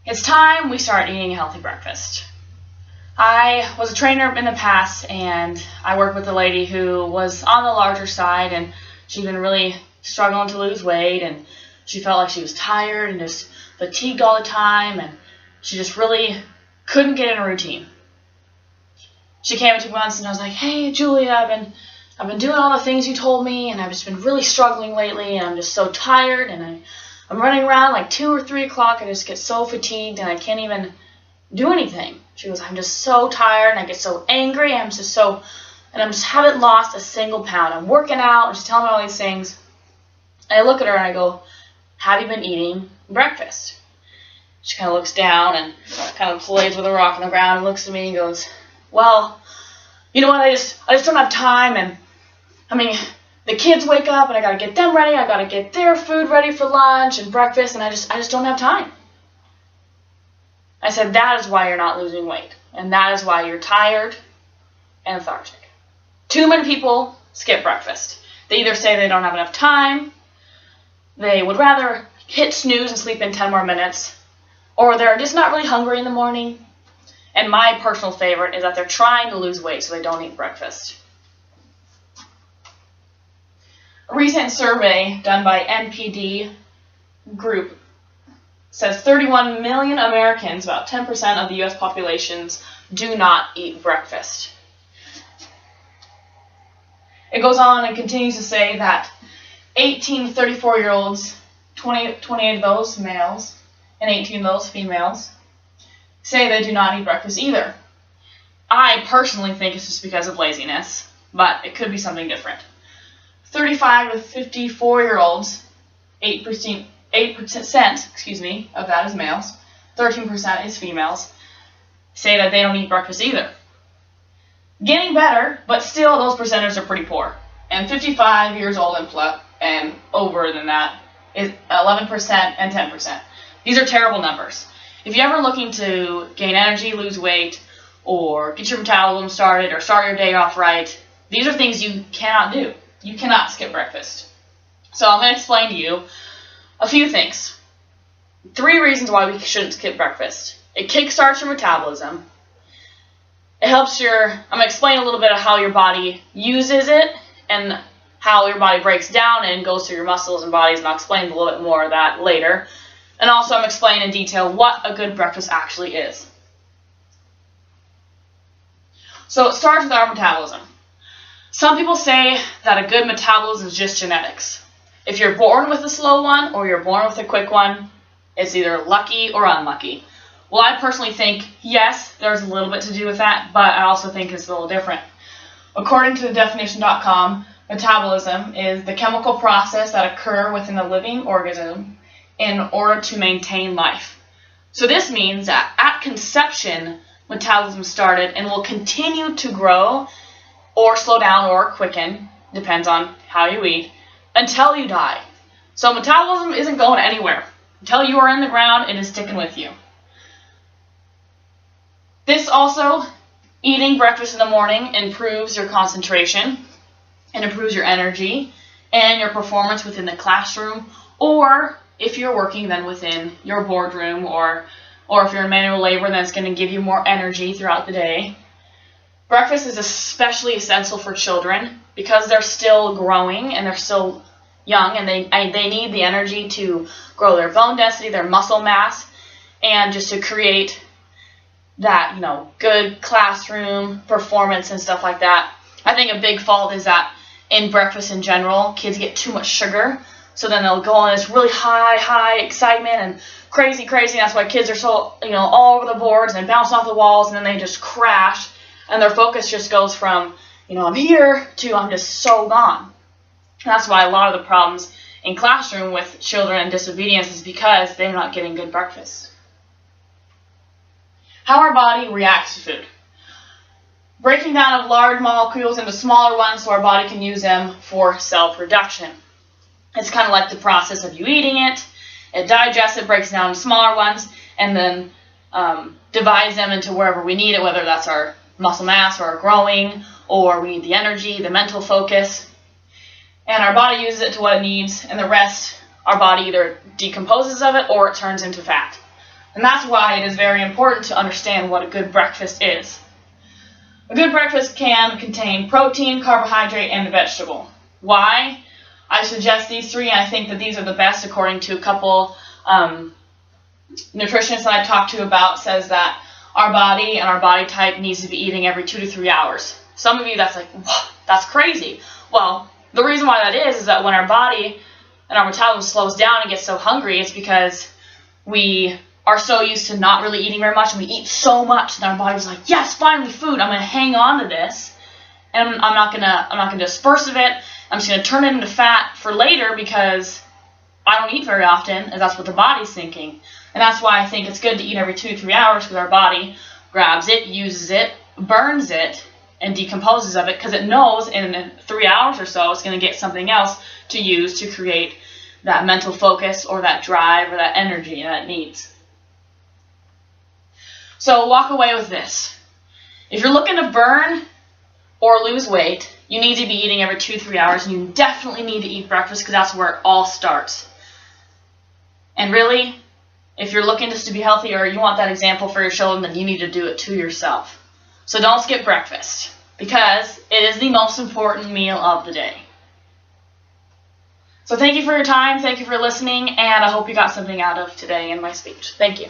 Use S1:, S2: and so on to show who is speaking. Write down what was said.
S1: It's time we start eating a healthy breakfast. I was a trainer in the past, and I worked with a lady who was on the larger side, and she'd been really struggling to lose weight, and she felt like she was tired and just fatigued all the time, and she just really couldn't get in a routine. She came to me once, and I was like, "Hey, Julia, I've been doing all the things you told me, and I've just been really struggling lately, and I'm just so tired, and I'm running around like 2 or 3 o'clock. I just get so fatigued, and I can't even do anything." She goes, "I'm just so tired, and I get so angry. I just haven't lost a single pound. I'm working out," and she's telling me all these things. And I look at her and I go, "Have you been eating breakfast?" She kind of looks down and kind of plays with a rock on the ground and looks at me and goes, "Well, you know what? I just don't have time, and the kids wake up and I gotta get them ready. I gotta get their food ready for lunch and breakfast, and I just don't have time." I said, "That is why you're not losing weight, and that is why you're tired and lethargic." Too many people skip breakfast. They either say they don't have enough time, they would rather hit snooze and sleep in 10 more minutes, or they're just not really hungry in the morning. And my personal favorite is that they're trying to lose weight so they don't eat breakfast. A recent survey done by NPD Group says 31 million Americans, about 10% of the U.S. populations, do not eat breakfast. It goes on and continues to say that 18 to 34-year-olds, 28 of those males and 18 of those females, say they do not eat breakfast either. I personally think it's just because of laziness, but it could be something different. 35 to 54-year-olds, 8% of that is males, 13% is females, say that they don't eat breakfast either. Getting better, but still those percentages are pretty poor. And 55 years old and over than that is 11% and 10%. These are terrible numbers. If you're ever looking to gain energy, lose weight, or get your metabolism started, or start your day off right, these are things you cannot do. You cannot skip breakfast. So I'm going to explain to you a few things. 3 reasons why we shouldn't skip breakfast. It kickstarts your metabolism. It helps I'm going to explain a little bit of how your body uses it and how your body breaks down and goes through your muscles and bodies, and I'll explain a little bit more of that later. And also I'm explaining in detail what a good breakfast actually is. So it starts with our metabolism. Some people say that a good metabolism is just genetics. If you're born with a slow one or you're born with a quick one, it's either lucky or unlucky. Well, I personally think, yes, there's a little bit to do with that, but I also think it's a little different. According to definition.com, metabolism is the chemical process that occurs within a living organism in order to maintain life. So this means that at conception, metabolism started and will continue to grow or slow down or quicken, depends on how you eat, until you die. So metabolism isn't going anywhere. Until you are in the ground, it is sticking with you. This also, eating breakfast in the morning, improves your concentration and improves your energy and your performance within the classroom, or if you're working then within your boardroom, or if you're in manual labor, then it's going to give you more energy throughout the day. Breakfast is especially essential for children because they're still growing and they're still young, and they need the energy to grow their bone density, their muscle mass, and just to create that, good classroom performance and stuff like that. I think a big fault is that in breakfast in general, kids get too much sugar, so then they'll go on this really high excitement and crazy. That's why kids are so, all over the boards and bounce off the walls, and then they just crash, and their focus just goes from, I'm here to I'm just so gone. That's why a lot of the problems in classroom with children and disobedience is because they're not getting good breakfast. How our body reacts to food. Breaking down of large molecules into smaller ones so our body can use them for self-reduction. It's kind of like the process of you eating it. It digests it, breaks down into smaller ones, and then divides them into wherever we need it, whether that's our muscle mass or our growing, or we need the energy, the mental focus. And our body uses it to what it needs, and the rest, our body either decomposes of it or it turns into fat. And that's why it is very important to understand what a good breakfast is. A good breakfast can contain protein, carbohydrate, and a vegetable. Why? I suggest these three, and I think that these are the best according to a couple nutritionists that I talked to about says that our body and our body type needs to be eating every 2 to 3 hours. Some of you, that's like, that's crazy. Well, the reason why that is that when our body and our metabolism slows down and gets so hungry, it's because we are so used to not really eating very much, and we eat so much, and our body's like, yes, finally food. I'm going to hang on to this, and I'm not gonna disperse of it. I'm just going to turn it into fat for later because I don't eat very often, and that's what the body's thinking. And that's why I think it's good to eat every 2 to 3 hours, because our body grabs it, uses it, burns it, and decomposes of it, because it knows in 3 hours or so it's going to get something else to use to create that mental focus or that drive or that energy that it needs. So walk away with this. If you're looking to burn or lose weight, you need to be eating every 2 to 3 hours, and you definitely need to eat breakfast because that's where it all starts. And really, if you're looking just to be healthy or you want that example for your children, then you need to do it to yourself. So don't skip breakfast, because it is the most important meal of the day. So thank you for your time, thank you for listening, and I hope you got something out of today in my speech. Thank you.